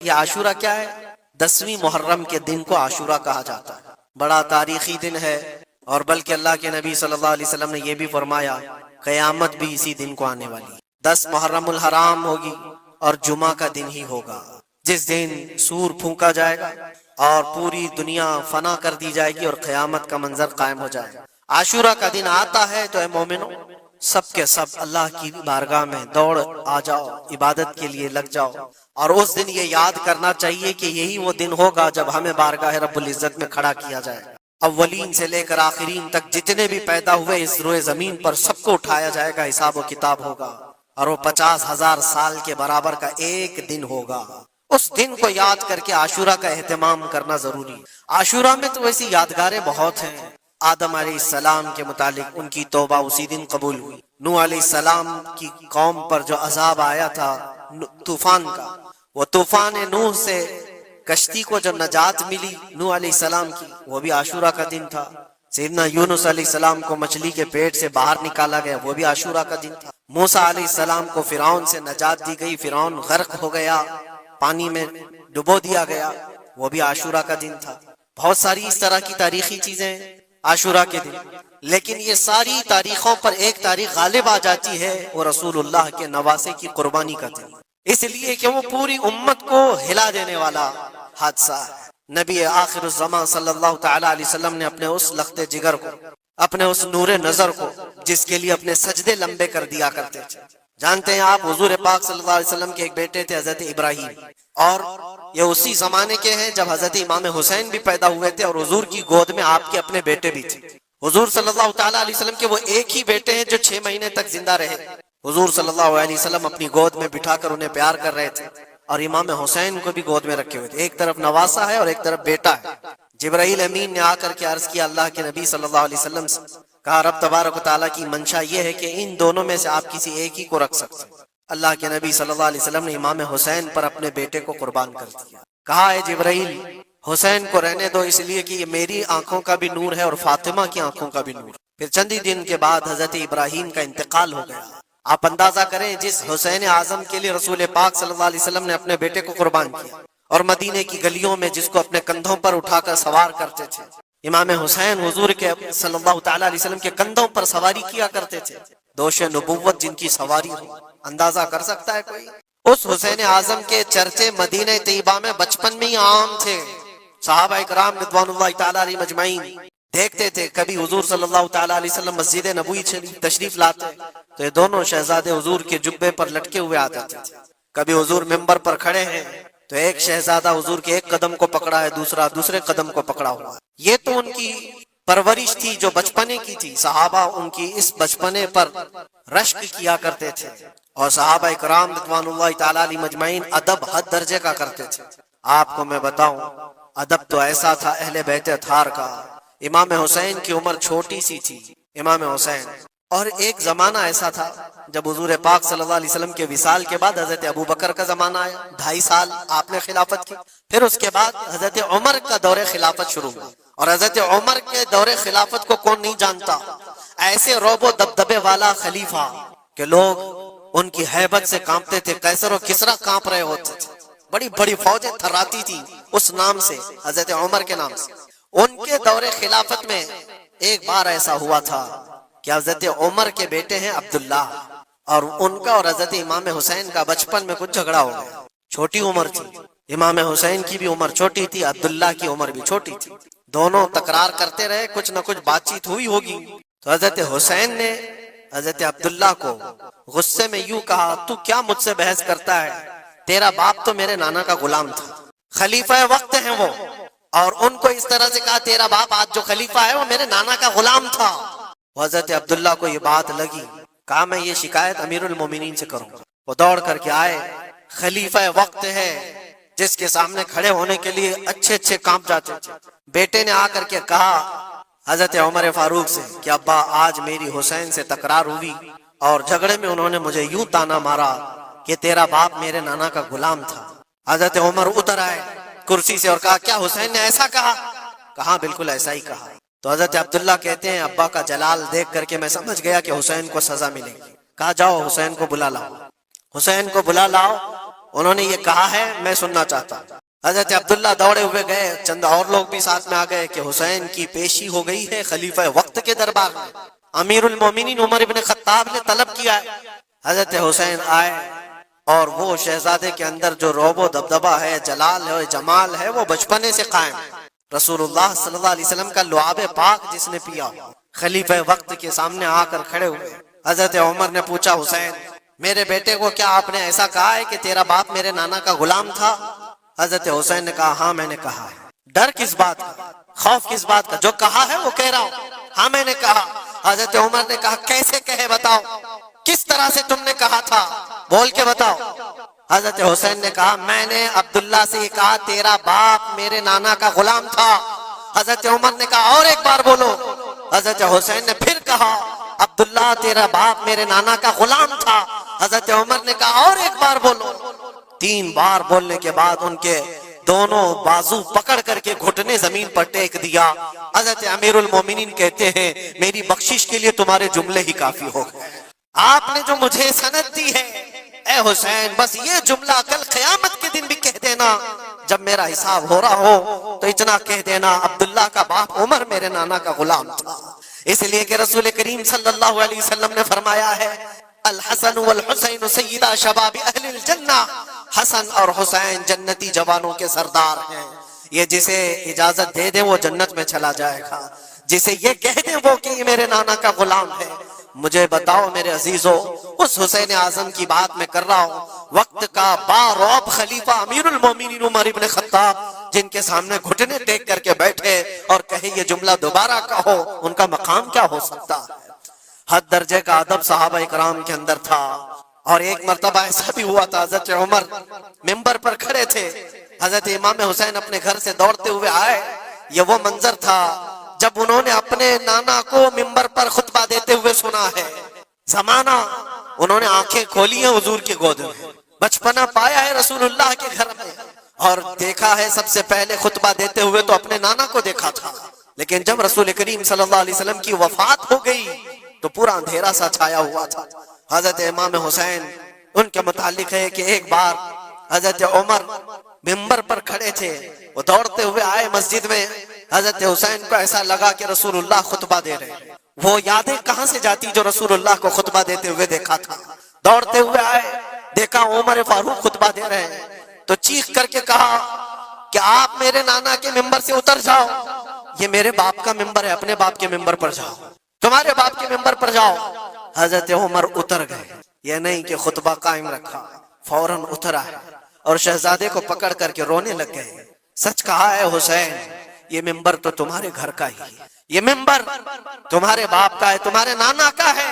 یہ عاشورہ کیا ہے؟ 10ویں محرم کے دن کو عاشورہ کہا جاتا ہے، بڑا تاریخی دن ہے، اور بلکہ اللہ کے نبی صلی اللہ علیہ وسلم نے یہ بھی فرمایا قیامت بھی اسی دن کو آنے والی ہے۔ 10 محرم الحرام ہوگی اور جمعہ کا دن ہی ہوگا، جس دن سور پھونکا جائے گا اور پوری دنیا فنا کر دی جائے گی اور قیامت کا منظر قائم ہو جائے گا۔ عاشورہ کا دن آتا ہے تو اے مومنو، سب کے سب اللہ کی بارگاہ میں دوڑ آ جاؤ، عبادت کے لیے لگ جاؤ، اور اس دن یہ یاد کرنا چاہیے کہ یہی وہ دن ہوگا جب ہمیں بارگاہ رب العزت میں کھڑا کیا جائے گا۔ اولین سے لے کر آخرین تک جتنے بھی پیدا ہوئے اس روئے زمین پر سب کو اٹھایا جائے گا، حساب و کتاب ہوگا، اور وہ 50,000 سال کے برابر کا ایک دن ہوگا۔ اس دن کو یاد کر کے عاشورہ کا اہتمام کرنا ضروری ہے۔ عاشورہ میں تو ویسی یادگاریں بہت ہیں۔ آدم علیہ السلام کے متعلق ان کی توبہ اسی دن قبول ہوئی۔ نوح علیہ السلام کی قوم پر جو عذاب آیا تھا طوفان کا، وہ طوفان نوح سے کشتی کو جو نجات ملی نوح علیہ السلام کی، وہ بھی عاشورہ کا دن تھا۔ سیدنا یونس علیہ السلام کو مچھلی کے پیٹ سے باہر نکالا گیا، وہ بھی عاشورہ کا دن تھا۔ موسیٰ علیہ السلام کو فرعون سے نجات دی گئی، فرعون غرق ہو گیا، پانی میں ڈبو دیا گیا، وہ بھی عاشورہ کا دن تھا۔ بہت ساری اس طرح کی تاریخی چیزیں عاشورہ کے دن، لیکن یہ ساری تاریخوں پر ایک تاریخ غالب آ جاتی ہے، وہ رسول اللہ کے نواسے کی قربانی کا دن، اس لیے کہ وہ پوری امت کو ہلا دینے والا حادثہ ہے۔ نبی آخر الزمان صلی اللہ تعالی علیہ وسلم نے اپنے اس لخت جگر کو، اپنے اس نور نظر کو، جس کے لیے اپنے سجدے لمبے کر دیا کرتے تھے، جانتے ہیں آپ حضور پاک صلی اللہ علیہ وسلم کے ایک بیٹے تھے حضرت ابراہیم، اور یہ اسی زمانے کے ہیں جب حضرت امام حسین بھی پیدا ہوئے تھے، اور حضور کی گود میں آپ کے اپنے بیٹے بھی تھے۔ حضور صلی اللہ تعالی علیہ وسلم کے وہ ایک ہی بیٹے ہیں جو 6 مہینے تک زندہ رہے۔ حضور صلی اللہ علیہ وسلم اپنی گود میں بٹھا کر انہیں پیار کر رہے تھے، اور امام حسین کو بھی گود میں رکھے ہوئے تھے، ایک طرف نواسا ہے اور ایک طرف بیٹا ہے۔ جبرائیل امین نے آ کر کے عرض کیا اللہ کے نبی صلی اللہ علیہ وسلم سے، کہا رب تبارک و تعالیٰ کی منشا یہ ہے کہ ان دونوں میں سے آپ کسی ایک ہی کو رکھ سکتے ہیں۔ اللہ کے نبی صلی اللہ علیہ وسلم نے امام حسین پر اپنے بیٹے کو قربان کر دیا، کہا اے جبرائیل حسین کو رہنے دو، اس لیے کہ یہ میری آنکھوں کا بھی نور ہے اور فاطمہ کی آنکھوں کا بھی نور۔ پھر چند ہی دن کے بعد حضرت ابراہیم کا انتقال ہو گیا۔ آپ اندازہ کریں جس حسین اعظم کے لیے رسول پاک صلی اللہ علیہ وسلم نے اپنے بیٹے کو قربان کیا، اور مدینے کی گلیوں میں جس کو اپنے کندھوں پر اٹھا کر سوار کرتے تھے، امام حسین حضور کے صلی اللہ تعالی علیہ وسلم کے کندھوں پر سواری کیا کرتے تھے، دوش نبوت جن کی سواری ہو، اندازہ کر سکتا ہے کوئی؟ اس حسین اعظم کے چرچے مدینہ طیبہ میں بچپن میں ہی عام تھے۔ صحابہ اکرام رضوان اللہ تعالی علیہ مجمعین دیکھتے تھے، کبھی حضور صلی اللہ تعالی علیہ وسلم مسجد نبوی تشریف لاتے تو یہ دونوں شہزادے حضور کے جبے پر لٹکے ہوئے آتے تھے۔ کبھی حضور ممبر پر کھڑے ہیں تو ایک شہزادہ حضور کے ایک قدم کو پکڑا ہے، دوسرا دوسرے قدم کو پکڑا ہوا ہے۔ یہ تو ان کی پرورش تھی جو بچپنے کی تھی۔ صحابہ ان کی اس بچپنے پر رشک کیا کرتے تھے، اور صحابہ اکرام رضوان اللہ تعالی علیہ مجمعین ادب حد درجے کا کرتے تھے۔ آپ کو میں بتاؤں، ادب تو ایسا تھا اہل بیت اطہار کا۔ امام حسین کی عمر چھوٹی سی تھی، امام حسین، اور ایک زمانہ ایسا تھا جب حضور پاک صلی اللہ علیہ وسلم کے وصال کے بعد حضرت ابو بکر کا زمانہ آیا، 2.5 سال آپ نے خلافت کی، پھر اس کے بعد حضرت عمر کا دور خلافت شروع ہوا، اور حضرت عمر کے دور خلافت کو کون نہیں جانتا؟ ایسے رعب و دبدبے والا خلیفہ کہ لوگ ان کی ہیبت سے کانپتے تھے، قیصر و کسریٰ کانپ رہے ہوتے تھے، بڑی بڑی فوجیں تھراتی تھی اس نام سے، حضرت عمر کے نام سے۔ ان کے دور خلافت میں ایک بار ایسا ہوا تھا کہ حضرت عمر کے بیٹے ہیں عبداللہ، اور ان کا اور حضرت امام حسین کا بچپن میں کچھ جھگڑا ہو گیا، چھوٹی عمر تھی، امام حسین کی بھی عمر چھوٹی تھی، عبداللہ کی عمر بھی چھوٹی تھی، دونوں تکرار کرتے رہے، کچھ نہ کچھ بات چیت ہوئی ہوگی، تو حضرت حسین نے حضرت عبداللہ کو غصے میں یوں کہا تو کیا مجھ سے بحث کرتا ہے، تیرا باپ تو میرے نانا کا غلام تھا، خلیفہ وقت ہیں وہ، اور ان کو اس طرح سے کہا تیرا باپ آج جو خلیفہ ہے وہ میرے نانا کا غلام تھا۔ حضرت عبداللہ کو یہ بات لگی، کہا میں یہ شکایت امیر المومنین سے کروں گا۔ وہ دوڑ کر کے آئے، خلیفہ وقت ہے جس کے سامنے کھڑے ہونے کے لیے اچھے کانپ جاتے تھے۔ بیٹے نے آ کر کے کہا حضرت عمر فاروق سے کہ ابا آج میری حسین سے تکرار ہوئی، اور جھگڑے میں انہوں نے مجھے یوں تانا مارا کہ تیرا باپ میرے نانا کا غلام تھا۔ حضرت عمر اتر آئے کرسی سے اور کہا کیا حسین نے ایسا کہا؟ کہا بالکل ایسا ہی کہا۔ تو حضرت عبداللہ کہتے ہیں ابا کا جلال دیکھ کر کے میں سمجھ گیا کہ حسین کو سزا ملے گی، کہا جاؤ حسین کو بلا لاؤ، حسین کو بلا لاؤ۔ انہوں نے یہ کہا ہے، میں سننا چاہتا ہوں۔ حضرت عبداللہ دوڑے ہوئے گئے، چند اور لوگ بھی ساتھ میں آ گئے کہ حسین کی پیشی ہو گئی ہے خلیفہ وقت کے دربار میں، امیر المومنین عمر ابن خطاب نے طلب کیا ہے۔ حضرت حسین آئے اور وہ شہزادے کے اندر جو رعب و دبدبہ ہے، جلال ہے، جمال ہے، وہ بچپنے سے قائم ہے۔ رسول اللہ صلی اللہ علیہ وسلم کا لعاب پاک جس نے پیا، خلیفہ وقت کے سامنے آ کر کھڑے ہوئے۔ حضرت عمر نے پوچھا، حسین میرے بیٹے کو کیا آپ نے ایسا کہا ہے کہ تیرا باپ میرے نانا کا غلام تھا؟ حضرت حسین نے کہا، ہاں میں نے کہا ہے۔ ڈر کس بات کا، خوف کس بات کا؟ جو کہا ہے وہ کہہ رہا ہوں، ہاں میں نے کہا۔ حضرت عمر نے کہا، کیسے کہے بتاؤ، کس طرح سے تم نے کہا تھا، بول کے بتاؤ۔ حضرت حسین نے کہا، میں نے عبداللہ سے یہ کہا تیرا باپ میرے نانا کا غلام تھا۔ حضرت عمر نے کہا، اور ایک بار بولو۔ حضرت حسین نے پھر کہا، عبداللہ تیرا باپ میرے نانا کا غلام تھا۔ حضرت عمر نے کہا، اور ایک بار بولو۔ 3 بار بولنے کے بعد ان کے دونوں بازو پکڑ کر کے گھٹنے زمین پر ٹیک دیا۔ حضرت امیر المومنین کہتے ہیں، میری بخشش کے لیے تمہارے جملے ہی کافی ہو گئے۔ آپ نے جو مجھے سند دی ہے اے حسین، بس یہ جملہ کل قیامت کے دن بھی کہہ دینا، جب میرا حساب ہو رہا ہو تو اتنا کہہ دینا، عبداللہ کا باپ عمر میرے نانا کا غلام تھا۔ اس لیے کہ رسول کریم صلی اللہ علیہ وسلم نے فرمایا ہے، الحسن والحسین سیدہ شباب اہل الجنہ، حسن اور حسین جنتی جوانوں کے سردار ہیں۔ یہ جسے اجازت دے دیں وہ جنت میں چلا جائے گا، جسے یہ کہہ دیں وہ کہ یہ میرے نانا کا غلام ہے۔ مجھے بتاؤ میرے عزیزو، اس حسین اعظم کی بات میں کر رہا ہوں، وقت کا بارعب خلیفہ امیر المومنین عمر ابن خطاب، جن کے سامنے گھٹنے ٹیک کر کے بیٹھے اور کہے یہ جملہ دوبارہ کہو، ان کا مقام کیا ہو سکتا ہے؟ حد درجے کا ادب صحابہ اکرام کے اندر تھا۔ اور ایک مرتبہ ایسا بھی ہوا تھا، حضرت عمر ممبر پر کھڑے تھے، حضرت امام حسین اپنے گھر سے دوڑتے ہوئے آئے۔ یہ وہ منظر تھا جب انہوں نے اپنے نانا کو ممبر پر خطبہ دیتے ہوئے سنا ہے۔ زمانہ انہوں نے آنکھیں کھولی ہیں حضور کی گود میں، بچپنا پایا ہے رسول اللہ کے گھر میں، اور دیکھا ہے سب سے پہلے خطبہ دیتے ہوئے تو اپنے نانا کو دیکھا تھا، لیکن جب رسول کریم صلی اللہ علیہ وسلم کی وفات ہو گئی تو پورا اندھیرا سا چھایا ہوا تھا۔ حضرت امام حسین ان کے متعلق ہے کہ ایک بار حضرت عمر ممبر پر کھڑے تھے، وہ دوڑتے ہوئے آئے مسجد میں، حضرت حسین کو ایسا لگا کہ رسول اللہ خطبہ دے رہے ہیں۔ وہ یادیں کہاں سے جاتی جو رسول اللہ کو خطبہ دیتے ہوئے دیکھا تھا۔ دوڑتے ہوئے آئے، دیکھا عمر فاروق خطبہ دے رہے ہیں، تو چیخ کر کے کہا کہ آپ میرے نانا کے ممبر سے اتر جاؤ، یہ میرے باپ کا ممبر ہے، اپنے باپ کے ممبر پر جاؤ، تمہارے باپ کے ممبر پر جاؤ۔ حضرت عمر اتر گئے، یہ نہیں کہ خطبہ قائم رکھا، فوراً اترا ہے اور شہزادے کو پکڑ کر کے رونے لگ گئے۔ سچ کہا ہے حسین، یہ ممبر تو تمہارے گھر کا ہی ہے، یہ ممبر تمہارے باپ کا ہے، تمہارے نانا کا ہے،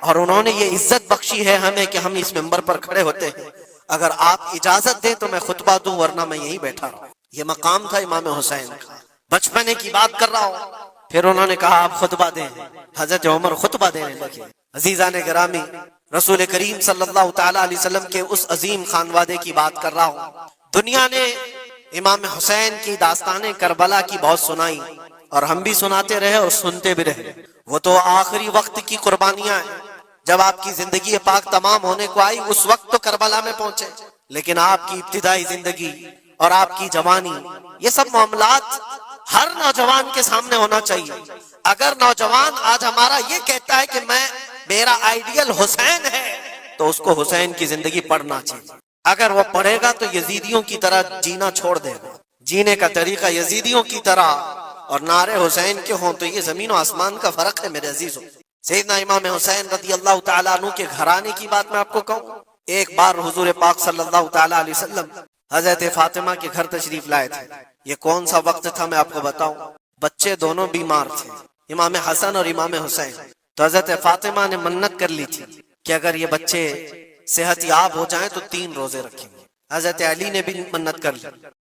اور انہوں نے یہ عزت بخشی ہے ہمیں کہ ہم اس ممبر پر کھڑے ہوتے ہیں۔ اگر آپ اجازت دیں تو میں خطبہ دوں، ورنہ میں یہیں بیٹھا رہوں۔ یہ مقام تھا امام حسین کا، بچپنے کی بات کر رہا ہوں۔ پھر انہوں نے کہا آپ خطبہ دیں، حضرت عمر خطبہ دینے لگے۔ عزیزان گرامی، رسول کریم صلی اللہ تعالی علیہ وسلم کے اس عظیم خانوادے کی بات کر رہا ہوں۔ دنیا نے امام حسین کی داستانیں کربلا کی بہت سنائی، اور ہم بھی سناتے رہے اور سنتے بھی رہے۔ وہ تو آخری وقت کی قربانیاں ہیں، جب آپ کی زندگی پاک تمام ہونے کو آئی اس وقت تو کربلا میں پہنچے، لیکن آپ کی ابتدائی زندگی اور آپ کی جوانی، یہ سب معاملات ہر نوجوان کے سامنے ہونا چاہیے۔ اگر نوجوان آج ہمارا یہ کہتا ہے کہ میرا آئیڈیل حسین ہے، تو اس کو حسین کی زندگی پڑھنا چاہیے۔ اگر وہ پڑھے گا تو یزیدیوں کی طرح جینا چھوڑ دے گا، جینے کا طریقہ یزیدیوں کی طرح اور نعرے حسین کے ہوں تو یہ زمین و آسمان کا فرق ہے میرے عزیزوں۔ سیدنا امام حسین رضی اللہ تعالیٰ عنہ کے گھرانے کی بات میں آپ کو کہوں، ایک بار حضور پاک صلی اللہ تعالیٰ علیہ وسلم حضرت فاطمہ کے گھر تشریف لائے تھے۔ یہ کون سا وقت تھا میں آپ کو بتاؤں، بچے دونوں بیمار تھے، امام حسن اور امام حسین۔ تو حضرت فاطمہ نے منت کر لی تھی کہ اگر یہ بچے صحت یاب ہو جائیں تو 3 روزے رکھیں گے۔ حضرت علی نے بھی منت کر لی،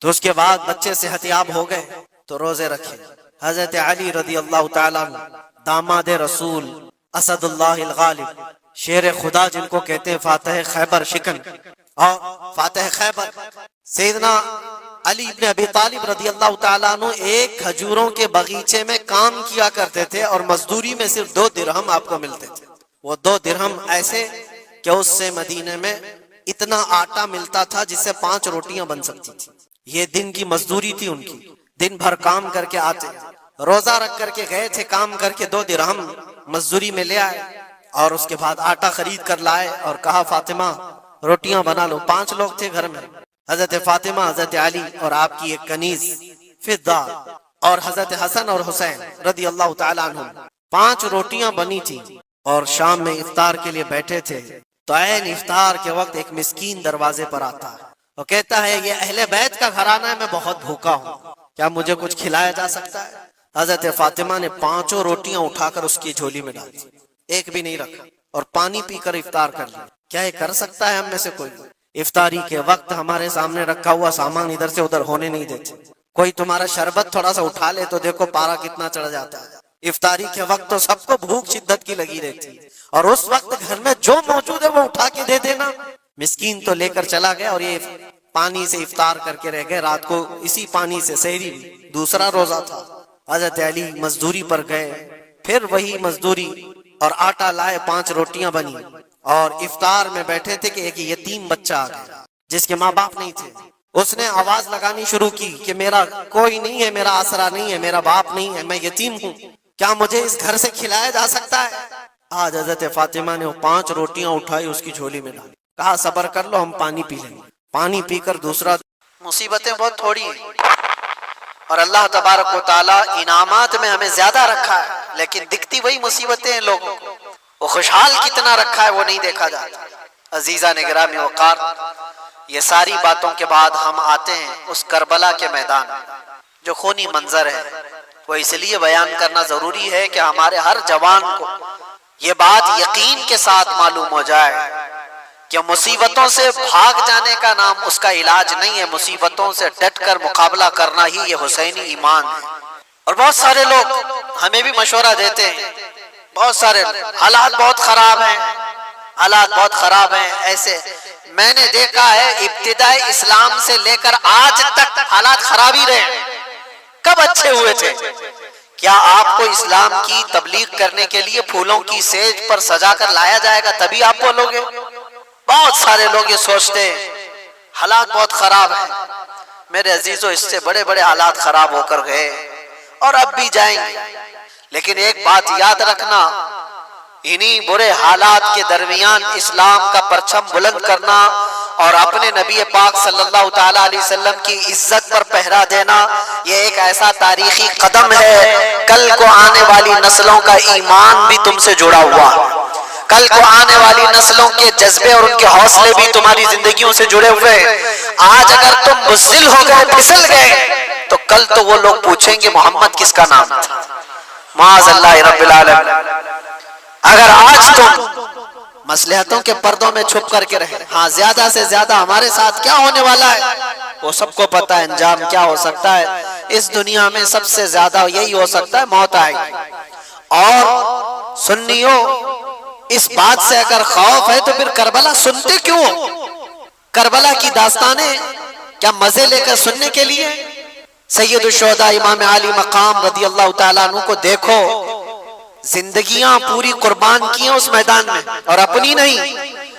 تو اس کے بعد بچے صحت یاب ہو گئے تو روزے رکھے۔ حضرت علی رضی اللہ تعالیٰ عنہ داماد رسول، اسد اللہ الغالب، شیر خدا جن کو کہتے ہیں، فاتح خیبر شکن اور فاتح خیبر، سیدنا علی ابن ابی طالب رضی اللہ تعالیٰ عنہ ایک کھجوروں کے باغیچے میں کام کیا کرتے تھے، اور مزدوری میں صرف 2 درہم آپ کو ملتے تھے۔ وہ 2 درہم ایسے کہ اس سے مدینے میں اتنا آٹا ملتا تھا جس سے 5 روٹیاں بن سکتی تھی. یہ دن کی مزدوری تھی ان کی. دن بھر کام کر کے آتے, روزہ رکھ کر کے گئے تھے, کام کر کے 2 درہم مزدوری میں لے آئے, اور اس کے بعد آٹا خرید کر لائے اور کہا فاطمہ روٹیاں بنا لو. 5 لوگ تھے گھر میں, حضرت فاطمہ, حضرت علی اور آپ کی ایک کنیز فضہ اور حضرت حسن اور حسین رضی اللہ تعالیٰ عنہم. 5 روٹیاں بنی تھی اور شام میں افطار کے لیے بیٹھے تھے. تو عین افطار کے وقت ایک مسکین دروازے پر آتا ہے اور کہتا ہے یہ اہل بیت کا گھرانہ ہے, میں بہت بھوکا ہوں, کیا مجھے کچھ کھلایا جا سکتا ہے؟ حضرت فاطمہ نے 5 روٹیاں اٹھا کر اس کی جھولی میں ڈال دی, ایک بھی نہیں رکھا, اور پانی پی کر افطار کر لیا. کیا یہ کر سکتا ہے ہم میں سے کوئی؟ افطاری کے وقت ہمارے سامنے رکھا ہوا سامان ادھر سے ادھر ہونے نہیں دیتے. کوئی تمہارا شربت تھوڑا سا اٹھا لے تو دیکھو پارا کتنا چڑھ جاتا ہے. افطاری کے وقت تو سب کو بھوک شدت کی لگی رہتی ہے, اور اس وقت گھر میں جو موجود ہے وہ اٹھا کے دے دینا. مسکین تو لے کر چلا گیا اور یہ پانی سے افطار کر کے رہ گئے. رات کو اسی پانی سے سحری بھی, دوسرا روزہ تھا. حضرت علی مزدوری پر گئے, پھر وہی مزدوری, اور آٹا لائے, 5 روٹیاں بنی, اور افطار میں بیٹھے تھے کہ ایک یتیم بچہ آ گیا جس کے ماں باپ نہیں تھے. اس نے آواز لگانی شروع کی کہ میرا کوئی نہیں ہے, میرا آسرا نہیں ہے, میرا باپ نہیں ہے, میں یتیم ہوں, کیا مجھے اس گھر سے کھلایا جا سکتا ہے؟ آج حضرت فاطمہ نے وہ 5 روٹیاں اٹھائی, اس کی جھولی میں ڈالی, کہا صبر کر لو, ہم پانی پی لیں گے. پانی پی کر دوسرا. مصیبتیں بہت تھوڑی ہیں اور اللہ تبارک و تعالی انعامات میں ہمیں زیادہ رکھا ہے, لیکن دکھتی وہی مصیبتیں ہیں لوگوں کو. وہ خوشحال کتنا رکھا ہے وہ نہیں دیکھا جاتا. عزیزان گرامی وقار, یہ ساری باتوں کے بعد ہم آتے ہیں اس کربلا کے میدان میں جو خونی منظر ہے. وہ اس لیے بیان کرنا ضروری ہے کہ ہمارے ہر جوان کو یہ بات یقین کے ساتھ معلوم ہو جائے کہ مصیبتوں سے بھاگ جانے کا نام اس کا علاج نہیں ہے, مصیبتوں سے ڈٹ کر مقابلہ کرنا ہی یہ حسینی ایمان ہے. اور بہت سارے لوگ ہمیں بھی مشورہ دیتے ہیں, بہت سارے حالات بہت خراب ہیں, حالات بہت خراب ہیں. ایسے میں نے دیکھا ہے ابتدائی اسلام سے لے کر آج تک حالات خراب ہی رہے. کب اچھے ہوئے تھے؟ کیا آپ کو اسلام کی تبلیغ کرنے کے لیے پھولوں کی سیج پر سجا کر لایا جائے گا تبھی آپ بولو گے؟ بہت سارے لوگ یہ سوچتے ہیں حالات بہت خراب ہیں. میرے عزیزو, اس سے بڑے بڑے حالات خراب ہو کر گئے اور اب بھی جائیں گے. لیکن ایک بات یاد رکھنا, انہی برے حالات کے درمیان اسلام کا پرچم بلند کرنا اور اپنے نبی پاک صلی اللہ تعالیٰ علیہ وسلم کی عزت پر پہرا دینا, یہ ایک ایسا تاریخی قدم ہے. کل کو آنے والی نسلوں کا ایمان بھی تم سے جڑا ہوا ہے, کل کو آنے والی نسلوں کے جذبے اور ان کے حوصلے بھی تمہاری زندگیوں سے جڑے ہوئے. آج اگر تم بزدل ہو گئے, پھسل گئے, تو کل تو وہ لوگ پوچھیں گے محمد کس کا نام تھا. معاذ اللہ رب العالمین. اگر آج تم مصلحتوں کے پردوں میں چھپ کر کے رہے, ہاں زیادہ سے زیادہ ہمارے ساتھ کیا ہونے والا ہے وہ سب کو پتا ہے, انجام کیا ہو سکتا ہے. اس دنیا میں سب سے زیادہ یہی ہو سکتا ہے موت آئے گی. اور سنیو, اس بات سے اگر خوف ہے تو پھر کربلا سنتے کیوں ہو؟ کربلا کی داستانیں کیا مزے لے کر سننے کے لیے؟ سید الشہداء امام علی مقام رضی اللہ تعالیٰ عنہ کو دیکھو, زندگیاں پوری قربان کی ہیں اس میدان میں, اور اپنی نہیں.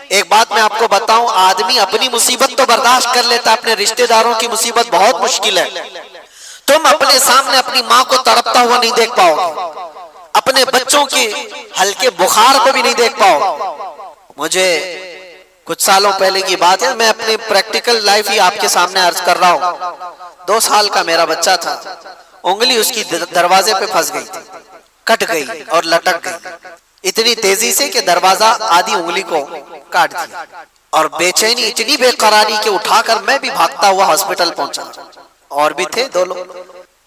ایک بات میں آپ کو بتاؤں, آدمی اپنی مصیبت تو برداشت کر لیتا, اپنے رشتہ داروں کی مصیبت بہت مشکل ہے. تم اپنے سامنے اپنی ماں کو تڑپتا ہوا نہیں دیکھ پاؤ گے, اپنے بچوں کی ہلکے بخار کو بھی نہیں دیکھ پاؤ. مجھے کچھ سالوں پہلے کی بات ہے, میں اپنی پریکٹیکل لائف ہی آپ کے سامنے عرض کر رہا ہوں. 2 سال کا میرا بچہ تھا, انگلی اس کی دروازے پہ پھنس گئی تھی, کٹ گئی اور لٹک گئی اتنی تیزی سے کہ دروازہ آدھی انگلی کو کاٹ دیا. اور بے چینی اتنی بے قراری کہ اٹھا کر میں بھی بھاگتا ہوا ہاسپٹل پہنچا. اور بھی تھے 2 لوگ.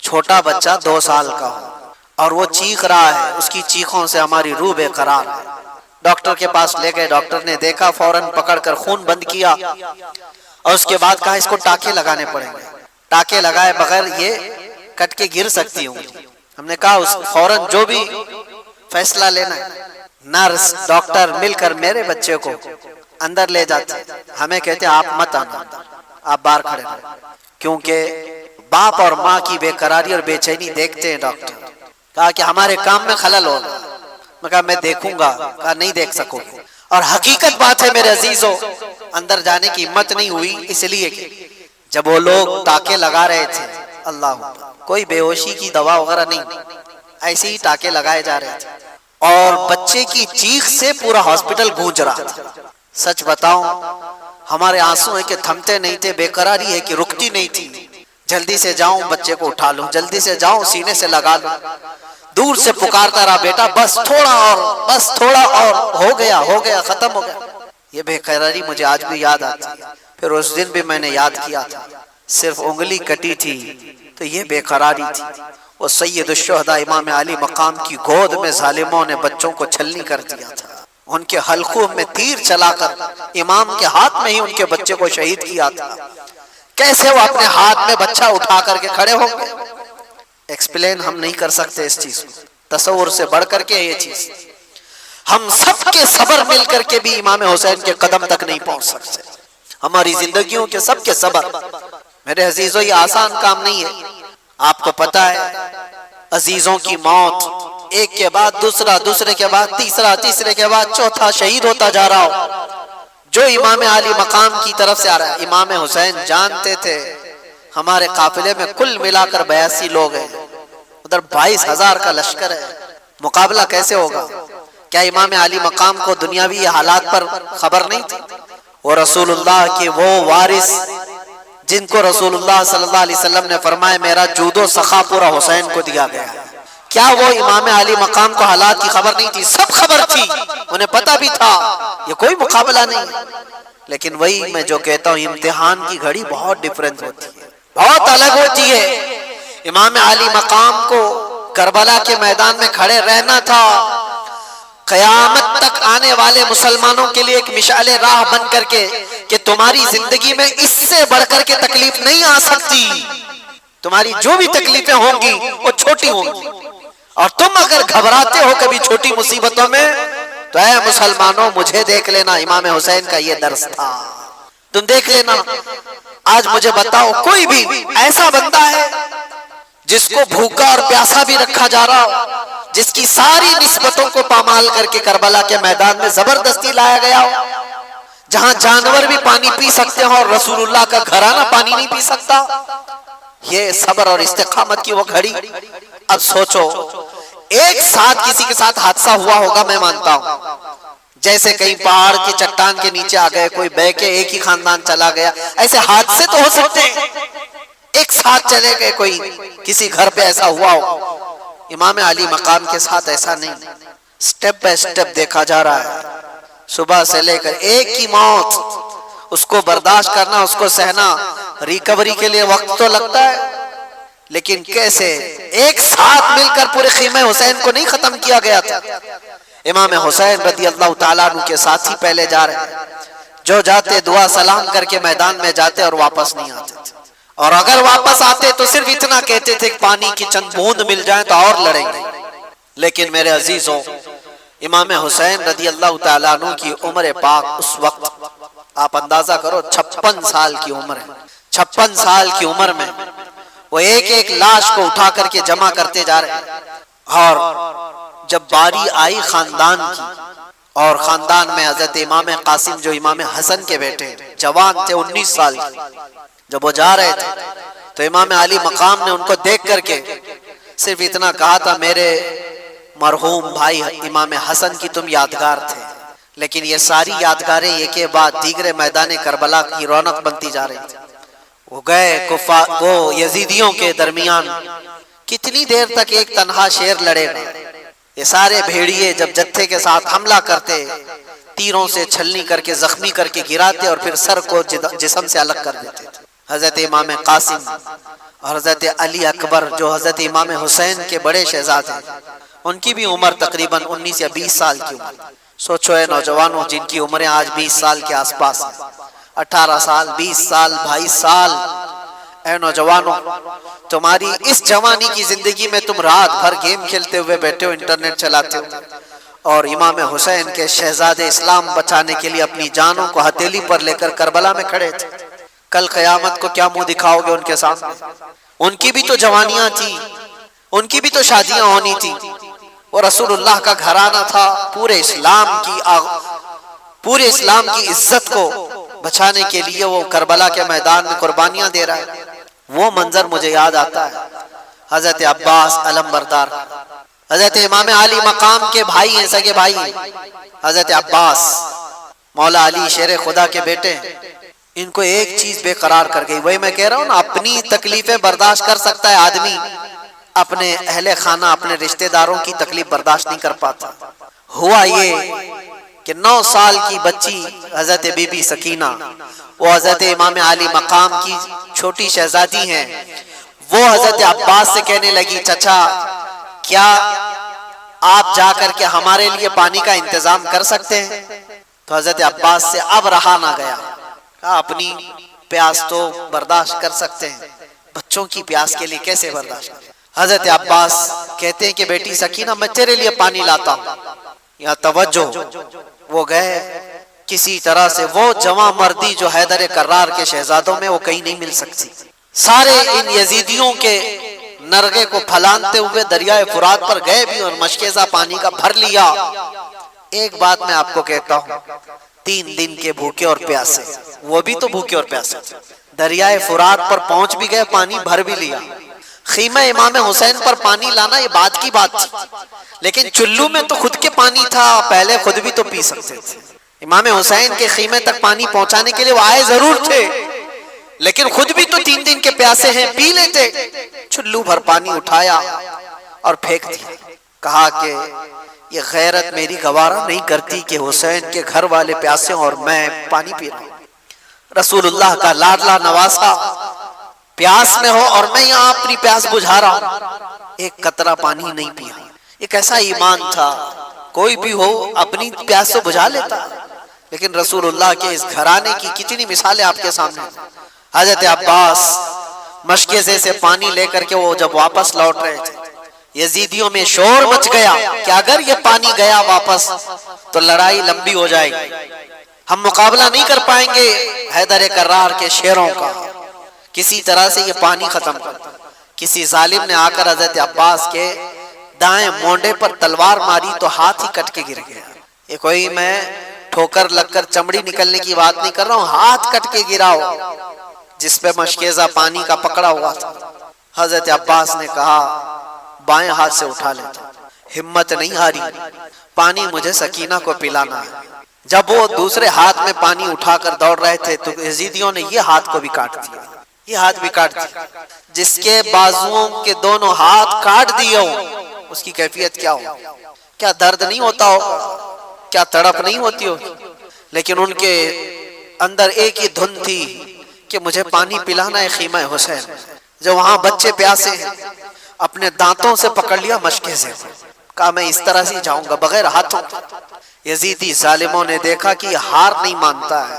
چھوٹا بچہ 2 سال کا ہو اور وہ چیخ رہا ہے, اس کی چیخوں سے ہماری روح بے قرار ہے. ڈاکٹر کے پاس لے گئے, ڈاکٹر نے دیکھا, فوراً پکڑ کر خون بند کیا, اور اس کے بعد کہا اس کو ٹانکے لگانے پڑیں گے. ٹانکے لگائے بغیر یہ کٹ کے گر سکتی ہوں. ہم نے کہا اس فوراً جو بھی فیصلہ لینا ہے. نرس ڈاکٹر مل کر میرے بچے کو اندر لے جاتے, ہمیں کہتے آپ مت آنا, آپ باہر کھڑے رہے, کیونکہ باپ اور ماں کی بے قراری اور بے چینی دیکھتے ہیں. ڈاکٹر کہا کہ ہمارے کام میں خلل ہوگا. میں کہا میں دیکھوں گا. کہا نہیں دیکھ سکو گے. اور حقیقت بات ہے میرے عزیزوں، اندر جانے کی ہمت نہیں ہوئی، اس لیے کہ جب وہ لوگ ٹاکے لگا رہے تھے، اللہ کوئی بے ہوشی کی دوا وغیرہ نہیں، ایسے ہی ٹاکے لگائے جا رہے تھے، اور بچے کی چیخ سے پورا ہاسپٹل گونج رہا تھا۔ سچ بتاؤں، ہمارے آنسو ہے کہ تھمتے نہیں تھے، بے قراری ہے کہ رکتی نہیں تھی۔ جلدی سے جاؤں بچے کو اٹھا لوں، جلدی سے جاؤں سینے سے لگا لوں، دور سے پکارتا رہا، بیٹا بس تھوڑا اور، بس تھوڑا اور، ہو گیا ختم ہو گیا۔ یہ بے قراری مجھے آج بھی یاد آتی ہے، پھر اس دن بھی میں نے یاد کیا تھا، صرف انگلی کٹی تھی تو یہ بے قراری تھی۔ وہ سید الشہداء امام علی مقام کی گود میں ظالموں نے بچوں کو چھلنی کر دیا تھا، ان کے حلقوں میں تیر چلا کر امام کے ہاتھ میں ہی ان کے بچے کو شہید کیا تھا۔ کیسے وہ اپنے ہاتھ میں بچہ اٹھا کر کے کھڑے ہوں گے؟ ایکسپلین ہم نہیں کر سکتے اس چیز کو، تصور سے بڑھ کر کے یہ چیز، ہم سب کے صبر مل کر کے بھی امام حسین کے قدم تک نہیں پہنچ سکتے۔ ہماری زندگیوں کے سب کے صبر، میرے عزیزوں یہ آسان کام نہیں ہے۔ آپ کو پتا ہے عزیزوں کی موت ایک کے بعد دوسرا، دوسرے کے بعد تیسرا، تیسرے کے بعد چوتھا شہید ہوتا جا رہا ہو، جو امام علی مقام کی طرف سے آ رہا ہے۔ امام حسین جانتے تھے ہمارے قافلے میں کل ملا کر 82 لوگ ہیں، ادھر 22,000 کا لشکر ہے، مقابلہ کیسے ہوگا؟ کیا امام علی مقام کو دنیاوی حالات پر خبر نہیں تھی؟ وہ رسول اللہ کے وہ وارث جن کو رسول اللہ صلی اللہ علیہ وسلم نے فرمایا میرا جود و سخا پورا حسین کو دیا گیا، کیا وہ امام علی مقام کو حالات کی خبر نہیں تھی؟ سب خبر تھی، انہیں پتا بھی تھا یہ کوئی مقابلہ نہیں۔ لیکن وہی میں جو کہتا ہوں، امتحان کی گھڑی بہت ڈیفرنٹ ہوتی ہے، بہت الگ ہوتی ہے۔ امام علی مقام کو کربلا کے میدان میں کھڑے رہنا تھا، قیامت تک آنے والے مسلمانوں کے لیے ایک مشعل راہ بن کر کے کہ تمہاری زندگی میں اس سے بڑھ کر کے تکلیف نہیں آ سکتی، تمہاری جو بھی تکلیفیں ہوں گی وہ چھوٹی ہوں گی، اور تم اگر گھبراتے ہو کبھی چھوٹی مصیبتوں میں تو اے مسلمانوں مجھے دیکھ لینا، امام حسین کا یہ درس تھا، تم دیکھ لینا۔ آج مجھے بتاؤ کوئی بھی ایسا بندہ ہے جس کو بھوکا اور پیاسا بھی رکھا جا رہا ہو، جس کی ساری نسبتوں کو پامال کر کے کربلا کے میدان میں زبردستی لایا گیا ہو، جہاں جانور بھی پانی پی سکتے ہوں اور رسول اللہ کا گھرانہ پانی نہیں پی سکتا؟ یہ صبر اور استقامت کی وہ گھڑی۔ اب سوچو ایک ساتھ کسی کے ساتھ حادثہ ہوا ہوگا، میں مانتا ہوں، جیسے کہیں پہاڑ کے چٹان کے نیچے آ گئے، کوئی بہ کے ایک ہی خاندان چلا گیا، ایسے حادثے تو ہو سکتے ہیں، ایک ساتھ چلے گئے، کوئی کسی گھر پہ ایسا ہوا ہو۔ امام علی مقام کے ساتھ ایسا نہیں، سٹیپ بائی سٹیپ دیکھا جا رہا ہے، صبح سے لے کر ایک کی موت، اس کو برداشت کرنا، اس کو سہنا، ریکوری کے لیے وقت تو لگتا ہے، لیکن کیسے ایک ساتھ مل کر پورے خیمہ حسین کو نہیں ختم کیا گیا تھا۔ امام حسین رضی اللہ تعالیٰ عنہ کے ساتھی پہلے جا رہے ہیں، جو جاتے دعا سلام کر کے میدان میں جاتے اور واپس نہیں آتے تھے، اور اگر واپس آتے تو صرف اتنا کہتے تھے کہ پانی کی چند بوند مل جائیں تو اور لڑیں گے۔ لیکن میرے عزیزوں امام حسین رضی اللہ تعالیٰ عنہ کی عمر پاک اس وقت آپ اندازہ کرو 56 سال کی عمر ہے، 56 سال کی عمر میں وہ ایک ایک لاش کو اٹھا کر کے جمع کرتے جا رہے ہیں، اور جب باری آئی خاندان کی، اور خاندان میں حضرت امام قاسم جو امام حسن کے بیٹے جوان تھے 19 سال کے، جب وہ جا رہے تھے تو امام علی مقام نے ان کو دیکھ کر کے صرف اتنا کہا تھا میرے مرحوم بھائی امام حسن کی تم یادگار تھے، لیکن یہ ساری یادگاریں ایک کے بعد دیگر میدان کربلا کی رونق بنتی جا رہی تھی۔ وہ گئے وہ یزیدیوں کے درمیان، کتنی دیر تک ایک تنہا شیر لڑے گا؟ یہ سارے بھیڑیے جب جتھے کے ساتھ حملہ کرتے، تیروں سے چھلنی کر کے زخمی کر کے گراتے اور پھر سر کو جسم سے الگ کر دیتے تھے۔ حضرت امام قاسم اور حضرت علی اکبر جو حضرت امام حسین کے بڑے شہزادے ہیں، ان کی بھی عمر تقریباً 19 یا 20 سال کی عمر۔ سوچو اے نوجوانوں جن کی عمریں آج 20 سال کے آس پاس ہیں، 18 سال، 20 سال، 22 سال، اے نوجوانوں تمہاری اس جوانی کی زندگی میں تم رات بھر گیم کھیلتے ہوئے بیٹھے ہو، انٹرنیٹ چلاتے ہو، اور امام حسین کے شہزادے اسلام بچانے کے لیے اپنی جانوں کو ہتھیلی پر لے کر کربلا میں کھڑے تھے۔ کل قیامت کو کیا منہ دکھاؤ گے ان کے سامنے؟ ان کی بھی تو جوانیاں تھی، ان کی بھی تو شادیاں ہونی تھی، وہ رسول اللہ کا گھرانہ تھا، پورے اسلام کی پورے اسلام کی عزت کو بچانے کے لیے وہ کربلا کے میدان میں قربانیاں دے رہا ہے۔ وہ منظر مجھے یاد آتا ہے حضرت عباس علم بردار، حضرت امام علی مقام کے بھائی ہیں، سگے بھائی ہیں حضرت عباس، مولا علی شیر خدا کے بیٹے ہیں۔ ان کو ایک چیز بے قرار کر گئی، وہی میں کہہ رہا ہوں نا، اپنی تکلیفیں برداشت کر سکتا ہے آدمی، اپنے اہل خانہ اپنے رشتہ داروں کی تکلیف برداشت نہیں کر پاتا۔ ہوا یہ کہ 9 سال کی بچی حضرت بی بی سکینہ، وہ حضرت امام علی مقام کی چھوٹی شہزادی ہیں، وہ حضرت عباس سے کہنے لگی چچا کیا آپ جا کر کے ہمارے لیے پانی کا انتظام کر سکتے ہیں؟ تو حضرت عباس سے اب رہا نہ گیا، کہا اپنی پیاس تو برداشت کر سکتے ہیں، بچوں کی پیاس کے لیے کیسے برداشت کریں؟ حضرت عباس کہتے ہیں کہ بیٹی سکینہ میں تیرے لیے پانی لاتا ہوں۔ یا توجہ، وہ گئے کسی طرح سے، وہ جواں مردی جو حیدر کرار کے شہزادوں میں وہ کہیں نہیں مل سکتی، سارے ان یزیدیوں کے نرغے کو پھلانتے ہوئے دریائے فرات پر گئے بھی اور مشکیزہ پانی کا بھر لیا۔ ایک بات میں آپ کو کہتا ہوں، 3 دن کے بھوکے اور پیاسے، وہ بھی تو بھوکے اور پیاسے، دریائے فرات پر پہنچ بھی گئے، پانی بھر بھی لیا۔ خیمہ امام حسین پر پانی لانا یہ بات کی بات تھی، لیکن چلو میں تو خود کے پانی تھا، پہلے خود بھی تو پی سکتے تھے۔ امام حسین کے خیمے تک پانی پہنچانے کے لیے وہ آئے ضرور تھے، لیکن خود بھی تو 3 دن کے پیاسے ہیں، پی لیتے۔ چلو بھر پانی اٹھایا اور پھینک دیا، کہا کہ یہ غیرت میری گوارا نہیں کرتی کہ حسین کے گھر والے پیاسے اور میں پانی پی رہا ہوں۔ رسول اللہ کا لاڈلا نواسا پیاس میں ہو اور میں یہاں اپنی پیاس بجھا رہا ہوں، ایک قطرہ پانی نہیں پیا۔ یہ کیسا ایمان تھا، کوئی بھی ہو اپنی پیاس تو بجھا لیتا، لیکن رسول اللہ کے اس گھرانے کی کتنی مثالیں آپ کے سامنے۔ حضرت عباس مشکیزے سے پانی لے کر کے وہ جب واپس لوٹ رہے تھے، یزیدیوں میں شور مچ گیا کہ اگر یہ پانی گیا واپس تو لڑائی لمبی ہو جائے گی، ہم مقابلہ نہیں کر پائیں گے حیدر کرار کے شیروں کا، کسی طرح سے یہ پانی ختم کر۔ کسی ظالم نے آ کر حضرت عباس کے دائیں مونڈے پر تلوار ماری تو ہاتھ ہی کٹ کے گر گیا۔ یہ کوئی میں ٹھوکر لگ کر چمڑی نکلنے کی بات نہیں کر رہا ہوں، ہاتھ کٹ کے گرا ہو جس پہ مشکیزہ پانی کا پکڑا ہوا تھا۔ حضرت عباس نے کہا بائیں ہاتھ سے اٹھا لیتا، ہمت نہیں ہاری، پانی مجھے سکینہ کو پلانا ہے۔ جب وہ دوسرے ہاتھ میں پانی اٹھا کر دوڑ رہے تھے تو یزیدیوں نے یہ ہاتھ کو بھی کاٹ دیا، یہ ہاتھ بھی کاٹ دیا۔ جس کے بازوؤں کے دونوں ہاتھ کاٹ دیے ہوں اس کی کیفیت کیا ہو، کیا درد نہیں ہوتا ہوگا، کیا تڑپ نہیں ہوتی ہوگی، لیکن ان کے اندر ایک ہی دھن تھی کہ مجھے پانی پلانا ہے خیمہ حسین۔ جو وہاں بچے پیاسے ہیں، اپنے دانتوں سے پکڑ لیا مشکیزے، کہا میں اس طرح سے جاؤں گا بغیر ہاتھوں۔ یزیدی ظالموں نے دیکھا کہ یہ ہار نہیں مانتا ہے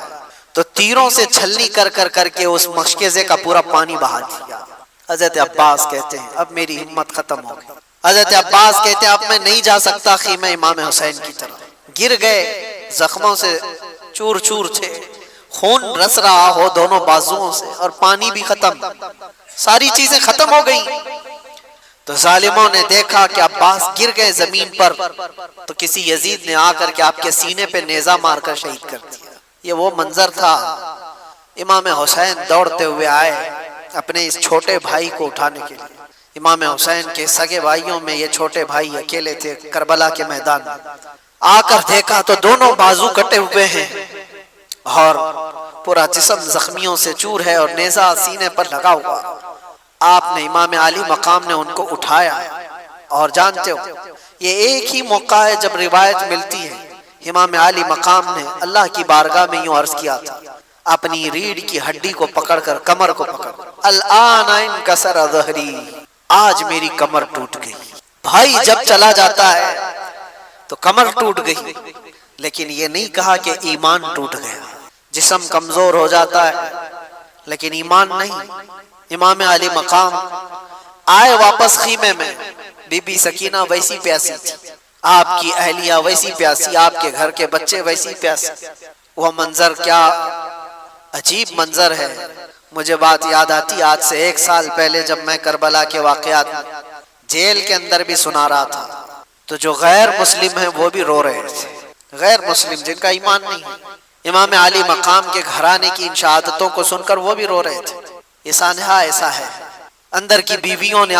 تو تیروں سے چھلنی کر کر کر کے اس مشکیزے کا پورا پانی بہا دیا۔ حضرت عباس کہتے ہیں اب میری ہمت ختم ہو گئی، حضرت عباس کہتے ہیں اب میں نہیں جا سکتا خیمہ امام حسین کی طرف۔ گر گئے، زخموں سے چور چور تھے، خون رس رہا ہو دونوں بازوؤں سے اور پانی بھی ختم، ساری چیزیں ختم ہو گئی۔ تو ظالموں نے دیکھا کہ عباس گر گئے زمین پر تو کسی یزید نے آ کر کے آپ کے سینے پہ نیزہ مار کر شہید کر دیا۔ یہ وہ منظر تھا، امام حسین دوڑتے ہوئے آئے اپنے اس چھوٹے بھائی کو اٹھانے کے لیے۔ امام حسین کے سگے بھائیوں میں یہ چھوٹے بھائی اکیلے تھے کربلا کے میدان میں۔ آ کر دیکھا تو دونوں بازو کٹے ہوئے ہیں اور پورا جسم زخمیوں سے چور ہے اور نیزہ سینے پر لگا ہوا۔ آپ نے امام علی مقام نے ان کو اٹھایا، اور جانتے ہو یہ ایک ہی موقع ہے جب روایت ملتی ہے امام علی مقام نے اللہ کی بارگاہ میں یوں عرض کیا تھا اپنی ریڑھ کی ہڈی کو پکڑ کر، کمر کو پکڑ، الآن انکسر ظہری، آج میری کمر ٹوٹ گئی۔ بھائی جب چلا جاتا ہے تو کمر ٹوٹ گئی، لیکن یہ نہیں کہا کہ ایمان ٹوٹ گیا۔ جسم کمزور ہو جاتا ہے لیکن ایمان نہیں۔ امام علی مقام آئے واپس خیمے میں، بی بی سکینہ ویسی پیاسی تھی، آپ کی اہلیہ ویسی پیاسی، آپ کے گھر کے بچے ویسی پیاسی۔ وہ منظر کیا عجیب منظر ہے۔ مجھے بات یاد آتی آج سے 1 سال پہلے جب میں کربلا کے واقعات جیل کے اندر بھی سنا رہا تھا تو جو غیر مسلم ہیں وہ بھی رو رہے تھے۔ غیر مسلم جن کا ایمان نہیں ہے۔ امام علی مقام کے گھرانے کی ان شہادتوں کو سن کر وہ بھی رو رہے تھے۔ یہ سانحہ ایسا ہے، اندر کی بیویوں نے